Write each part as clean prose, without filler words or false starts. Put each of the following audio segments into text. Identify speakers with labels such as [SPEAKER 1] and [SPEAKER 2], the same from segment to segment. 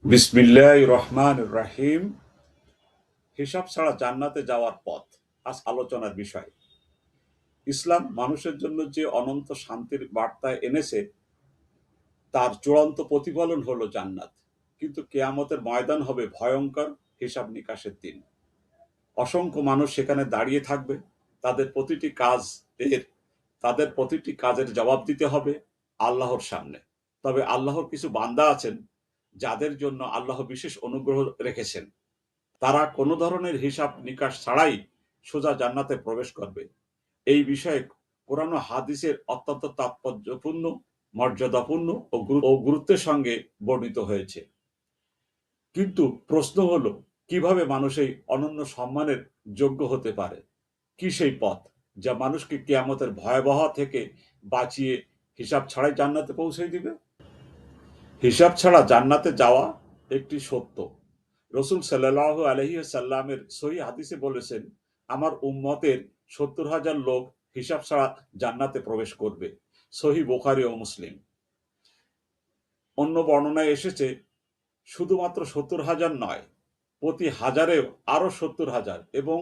[SPEAKER 1] বিসমিল্লাহির রহমানির রহিম। হিসাব ছাড়া জান্নাতে যাওয়ার পথ আজ আলোচনার বিষয়। ইসলাম মানুষের জন্য যে অনন্ত শান্তির বার্তা এনেছে তার চূড়ান্ত প্রতিফলন হলো জান্নাত। কিন্তু কিয়ামতের ময়দান হবে ভয়ঙ্কর হিসাব নিকাশের দিন। অসংখ্য মানুষ সেখানে দাঁড়িয়ে থাকবে। তাদের প্রতিটি কাজ এর তাদের প্রতিটি কাজের জবাব দিতে হবে আল্লাহর সামনে। তবে আল্লাহর কিছু বান্দা আছেন যাদের জন্য আল্লাহ বিশেষ অনুগ্রহ রেখেছেন। তারা কোনো ধরনের হিসাব নিকাশ ছাড়াই সোজা জান্নাতে প্রবেশ করবে। এই বিষয়ে কোরআন ও হাদিসের অত্যন্ত তাৎপর্যপূর্ণ, মর্যাদাপূর্ণ ও গুরুত্বের সঙ্গে বর্ণিত হয়েছে। কিন্তু প্রশ্ন হলো, কিভাবে মানুষ এই অনন্য সম্মানের যোগ্য হতে পারে? কি সেই পথ যা মানুষকে কিয়ামতের ভয়াবহ থেকে বাঁচিয়ে হিসাব ছাড়াই জান্নাতে পৌঁছে দিবে? হিসাব ছাড়া জান্নাতে যাওয়া একটি সত্য। রসুল সাল্লাল্লাহু আলাইহি সাল্লামের সহিহ হাদিসে বলেছেন, আমার উম্মতের ৭০,০০০ লোক হিসাব ছাড়া জান্নাতে প্রবেশ করবে। সহিহ বুখারী ও মুসলিম। অন্য বর্ণনায় এসেছে শুধুমাত্র ৭০,০০০ নয়, প্রতি হাজারেও আরো ৭০,০০০, এবং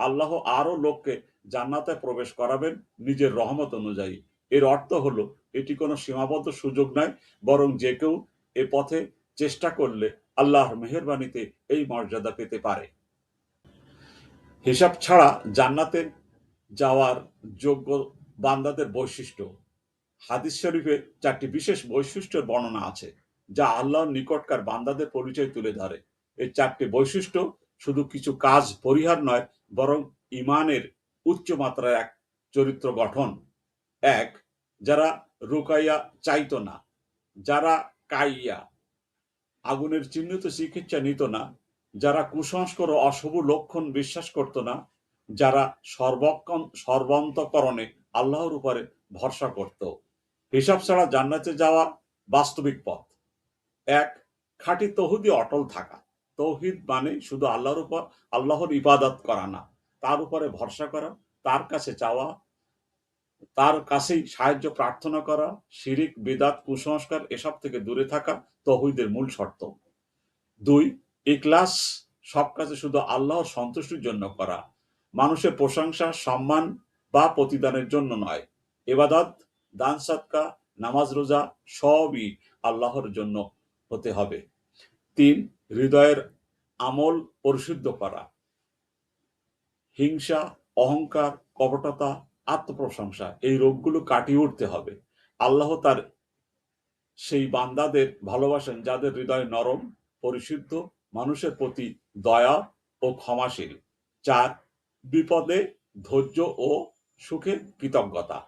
[SPEAKER 1] আল্লাহ আরো লোককে জান্নাতে প্রবেশ করাবেন নিজের রহমত অনুযায়ী। এর অর্থ হলো এটি কোনো সীমাবদ্ধ সুযোগ নয়, বরং যে কেউ এ পথে চেষ্টা করলে আল্লাহর মেহেরবানিতে এই মর্যাদা পেতে পারে। হিসাব ছাড়া জান্নাতে যাওয়ার যোগ্য বান্দাদের বৈশিষ্ট্য। হাদিস শরীফে 4টি বিশেষ বৈশিষ্ট্যের বর্ণনা আছে যা আল্লাহর নিকটকার বান্দাদের পরিচয় তুলে ধরে। এই 4টি বৈশিষ্ট্য শুধু কিছু কাজ পরিহার নয়, বরং ঈমানের উচ্চ মাত্রার এক চরিত্র গঠন। 1. যারা রুকাইয়া চাইত না, যারা কাইয়া আগুনের চিহ্নিত চিকিৎসা নিত না, যারা কুসংস্কার ও অশুভ লক্ষণ বিশ্বাস করত না, যারা সর্বান্তকরণে আল্লাহর উপরে ভরসা করত। হিসাব ছাড়া জান্নাতে যাওয়া বাস্তবিক পথ। 1. খাঁটি তৌহিদে অটল থাকা। তৌহিদ মানে শুধু আল্লাহর ইবাদত করা না, তার উপরে ভরসা করা, তার কাছে চাওয়া, তার কাছেই সাহায্য প্রার্থনা করা। শিরিক, বিদআত, কুসংস্কার এসব থেকে দূরে থাকা তৌহিদের মূল শর্ত। 2. ইখলাস, সব কাজে শুধু আল্লাহর সন্তুষ্টির জন্য করা, মানুষের প্রশংসা, সম্মান বা প্রতিদানের জন্য নয়। ইবাদত, দান সদকা, নামাজ রোজা সবই আল্লাহর জন্য হতে হবে। 3. হৃদয়ের আমল পরিশুদ্ধ করা। হিংসা, অহংকার, কপটতা, আত্মপ্রশংসা এই রোগগুলো কাটিয়ে উঠতে হবে। আল্লাহ তার সেই বান্দাদের ভালোবাসেন যাদের হৃদয় নরম, পরিশুদ্ধ, মানুষের প্রতি দয়া ও ক্ষমাশীল। 4. বিপদে ধৈর্য ও সুখে কৃতজ্ঞতা।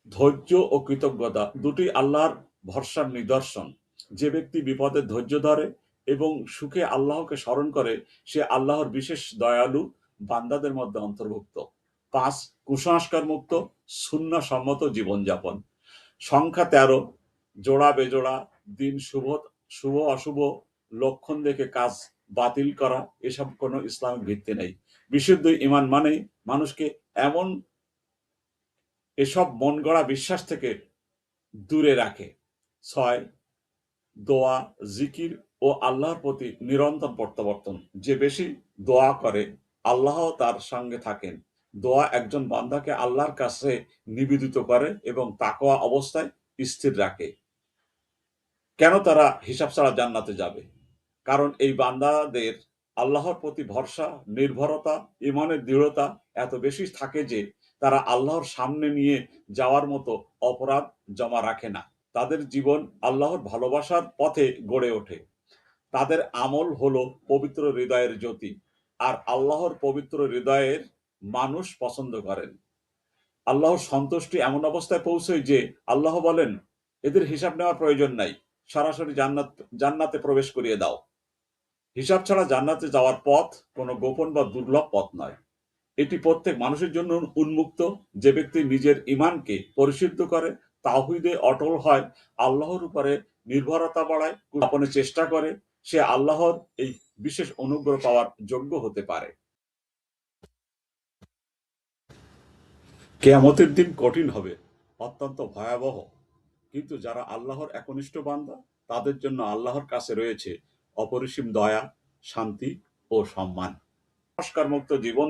[SPEAKER 1] ধৈর্য ও কৃতজ্ঞতা দুটি আল্লাহর ভরসার নিদর্শন। যে ব্যক্তি বিপদে ধৈর্য ধরে এবং সুখে আল্লাহকে স্মরণ করে, সে আল্লাহর বিশেষ দয়ালু বান্দাদের মধ্যে অন্তর্ভুক্ত। 5. কুসংস্কার মুক্ত, সুন্নাহ সম্মত জীবনযাপন। সংখ্যা 13। জোড়া বেজোড়া, দিন শুভ অশুভ লক্ষণ দেখে কাজ বাতিল করা, এসব কোনো ইসলামিক ভিত্তি নেই। বিশুদ্ধ ঈমান মানেই মানুষকে এসব মন গড়া বিশ্বাস থেকে দূরে রাখে। 6. দোয়া, জিকির ও আল্লাহর প্রতি নিরন্তর প্রত্যাবর্তন। যে বেশি দোয়া করে আল্লাহ তার সঙ্গে থাকেন। দোয়া একজন বান্দাকে আল্লাহর কাছে নিবেদিত করে এবং তাকওয়া অবস্থায় স্থির রাখে। কেন তারা হিসাব ছাড়া জান্নাতে যাবে? কারণ এই বান্দাদের আল্লাহর প্রতি ভরসা, নির্ভরতা, ঈমানের দৃঢ়তা এত বেশি থাকে যে তারা আল্লাহর সামনে নিয়ে যাওয়ার মতো অপরাধ জমা রাখে না। তাদের জীবন আল্লাহর ভালোবাসার পথে গড়ে ওঠে। তাদের আমল হলো পবিত্র হৃদয়ের জ্যোতি, আর আল্লাহর পবিত্র হৃদয়ের মানুষ পছন্দ করেন। আল্লাহর সন্তুষ্টি এমন অবস্থায় পৌঁছয় যে আল্লাহ বলেন, এদের হিসাব নেওয়ার প্রয়োজন নাই, সরাসরি জান্নাতে প্রবেশ করিয়ে দাও। হিসাব ছাড়া জান্নাতে যাওয়ার পথ কোনো গোপন বা দুর্লভ পথ নয়। এটি প্রত্যেক মানুষের জন্য উন্মুক্ত। যে ব্যক্তি নিজের ঈমানকে পরিশুদ্ধ করে, তাওহীদে অটল হয়, আল্লাহর উপরে নির্ভরতা বাড়ায়, আপনের চেষ্টা করে, সে আল্লাহর এই বিশেষ অনুগ্রহ পাওয়ার যোগ্য হতে পারে। কিয়ামতের দিন কঠিন হবে, অত্যন্ত ভয়াবহ। কিন্তু যারা আল্লাহর একনিষ্ঠ বান্দা, তাদের জন্য আল্লাহর কাছে রয়েছে অপরিসীম দয়া, শান্তি ও সম্মান। সংস্কারমুক্ত জীবন